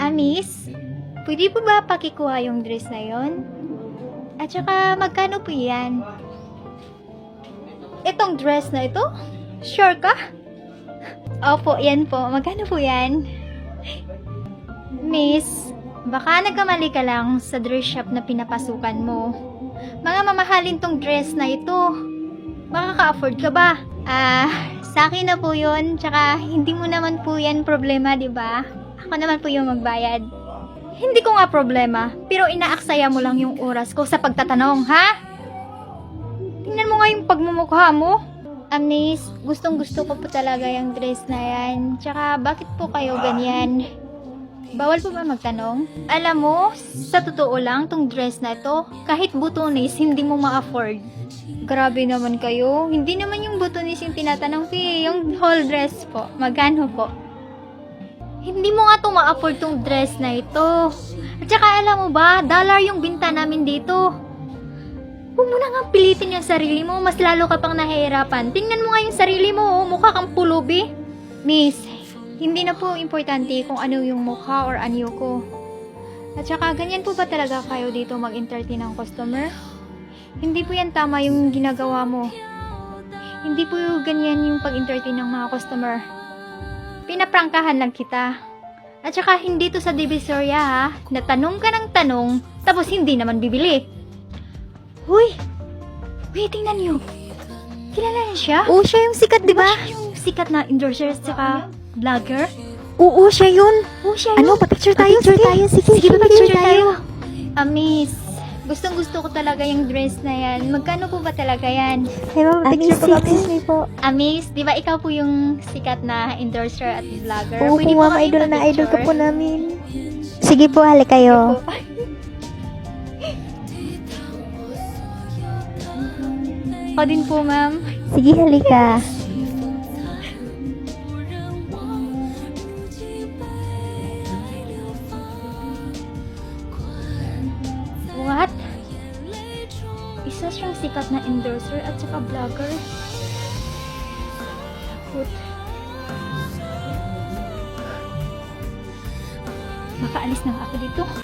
Miss, pwede po ba pakikuha yung dress na yon? At saka, magkano po yan? Itong dress na ito? Sure ka? Opo, yan po. Magkano po yan? Miss, baka nagkamali ka lang sa dress shop na pinapasukan mo. Mga mamahalin tong dress na ito. Makaka-afford ka ba? Sa akin na po yun. Tsaka, hindi mo naman po yan problema, di ba? Ako naman po yung magbayad. Hindi ko nga problema, pero inaaksaya mo lang yung oras ko sa pagtatanong, ha? Tingnan mo nga yung pagmumukha mo. Miss, gustong gusto ko po talaga yung dress na yan. Tsaka, bakit po kayo ganyan? Bawal po ba magtanong? Alam mo, sa totoo lang, tong dress na ito, kahit butonis, hindi mo ma-afford. Grabe naman kayo. Hindi naman yung butonis yung tinatanong ko eh. Yung whole dress po. Magkano po? Hindi mo nga ito ma-afford tong dress na ito. At saka alam mo ba, dollar yung binta namin dito. Huwag mo na nga pilitin yung sarili mo, mas lalo ka pang nahihirapan. Tingnan mo nga yung sarili mo, mukha kang pulubi. Miss, hindi na po importante kung ano yung mukha or anyo ko. At saka ganyan po ba talaga kayo dito mag-entertain ng customer? Hindi po yan tama yung ginagawa mo. Hindi po ganyan yung pag-entertain ng mga customer. Pinaprangkahan lang kita. At saka hindi to sa Divisoria ha. Natanong ka ng tanong, tapos hindi naman bibili. Huy! Wait, tingnan niyo. Kilala niya siya? Oo, siya yung sikat, di ba? Siya yung sikat na endorser at saka vlogger? Oo, siya yun. Oo, siya yun. Ano, pa-picture tayo? Sige, pa-picture tayo. Miss, gustong-gusto ko talaga yung dress na yan. Magkano po ba talaga yan? Hey, ma'am, picture po kami. Excuse me po. Miss, di ba ikaw po yung sikat na endorser at vlogger? Oo po, Pwede ma'am, kami idol na idol ka pa-picture? po namin. Sige po, halik kayo. Ako din po, ma'am. Sige, halika. What? Isa siyang sikat na endorser at saka vlogger. Put. Baka alis na nga ako dito.